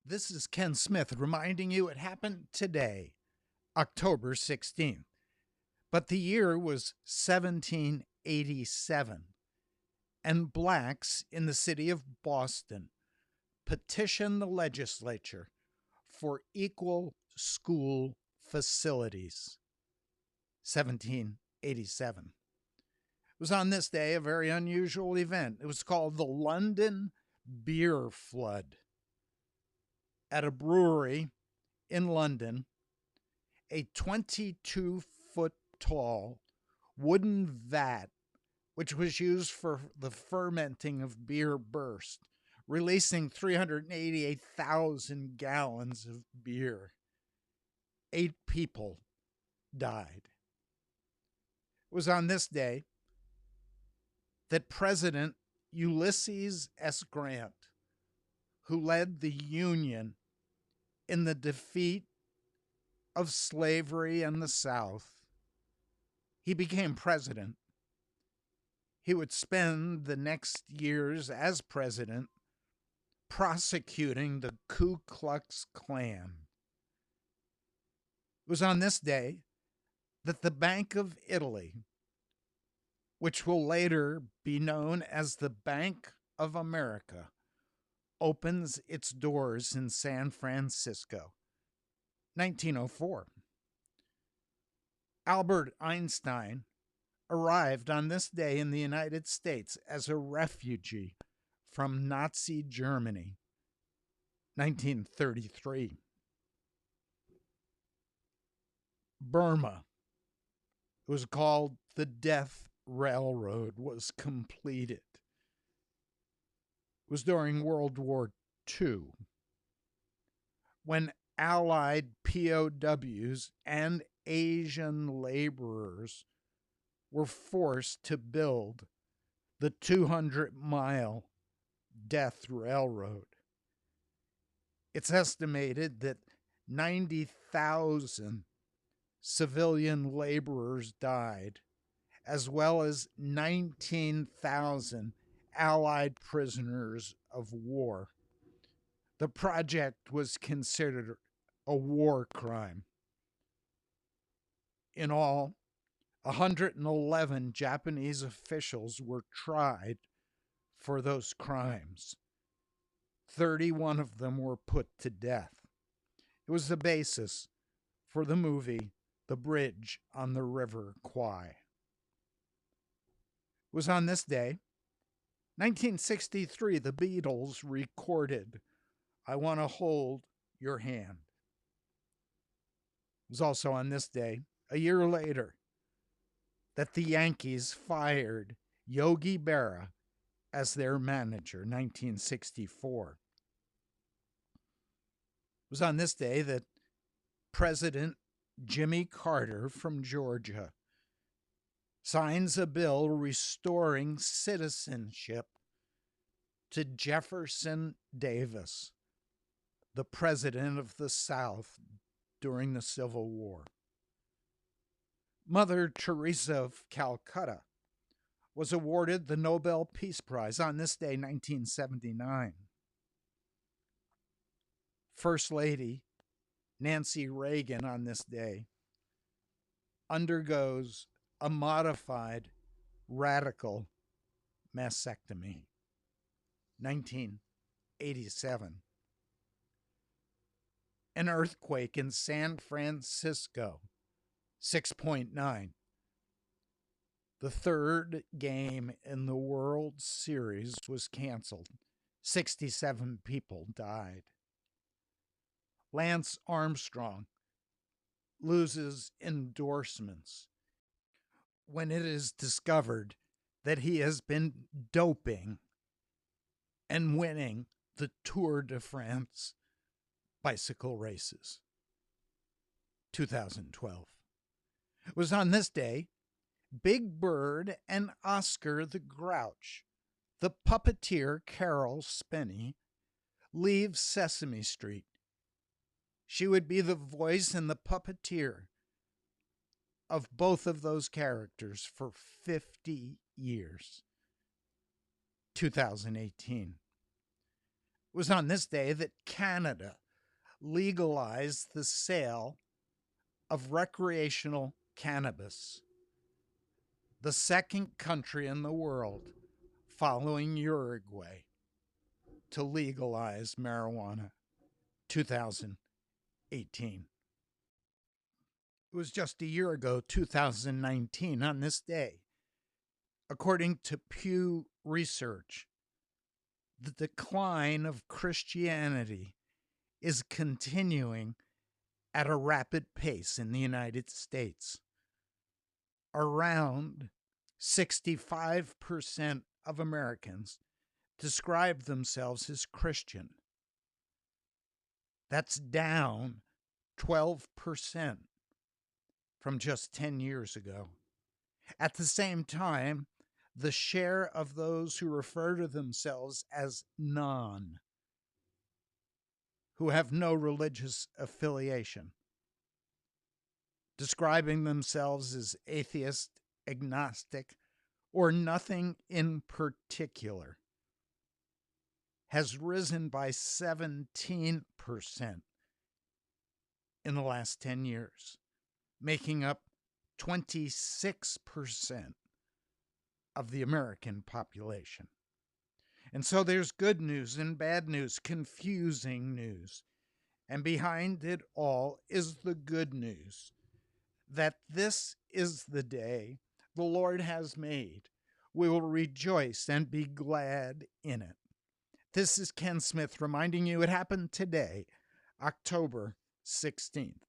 This is Ken Smith reminding you it happened today, October 16th. But the year was 1787, and blacks in the city of Boston petitioned the legislature for equal school facilities. 1787. It was on this day a very unusual event. It was called the London Beer Flood. At a brewery in London, a 22-foot tall wooden vat, which was used for the fermenting of beer, burst, releasing 388,000 gallons of beer. 8 people died. It was on this day that President Ulysses S. Grant, who led the Union in the defeat of slavery in the South, he became president. He would spend the next years as president prosecuting the Ku Klux Klan. It was on this day that the Bank of Italy, which will later be known as the Bank of America, opens its doors in San Francisco. 1904. Albert Einstein arrived on this day in the United States as a refugee from Nazi Germany. 1933. Burma, it was called the Death Railroad, was completed. It was during World War II, when Allied POWs and Asian laborers were forced to build the 200-mile Death Railroad. It's estimated that 90,000 civilian laborers died, as well as 19,000 Allied prisoners of war. The project was considered a war crime. In all, 111 Japanese officials were tried for those crimes. 31 of them were put to death. It was the basis for the movie The Bridge on the River Kwai. It was on this day, 1963, the Beatles recorded I Want to Hold Your Hand. It was also on this day, a year later, that the Yankees fired Yogi Berra as their manager, 1964. It was on this day that President Jimmy Carter from Georgia signs a bill restoring citizenship to Jefferson Davis, the president of the South during the Civil War. Mother Teresa of Calcutta was awarded the Nobel Peace Prize on this day, 1979. First Lady Nancy Reagan on this day undergoes a modified radical mastectomy. 1987. An earthquake in San Francisco, 6.9. The third game in the World Series was canceled. 67 people died. Lance Armstrong loses endorsements when it is discovered that he has been doping and winning the Tour de France bicycle races. 2012. It was on this day Big Bird and Oscar the Grouch, the puppeteer Carol Spinney, leave Sesame Street. She would be the voice and the puppeteer of both of those characters for 50 years. 2018. It was on this day that Canada legalized the sale of recreational cannabis, the second country in the world following Uruguay to legalize marijuana, 2018. It was just a year ago, 2019, on this day. According to Pew Research, the decline of Christianity is continuing at a rapid pace in the United States. Around 65% of Americans describe themselves as Christian. That's down 12% from just 10 years ago. At the same time, the share of those who refer to themselves as non, who have no religious affiliation, describing themselves as atheist, agnostic, or nothing in particular, has risen by 17% in the last 10 years, making up 26% of the American population. And so there's good news and bad news, confusing news. And behind it all is the good news that this is the day the Lord has made. We will rejoice and be glad in it. This is Ken Smith reminding you it happened today, October 16th.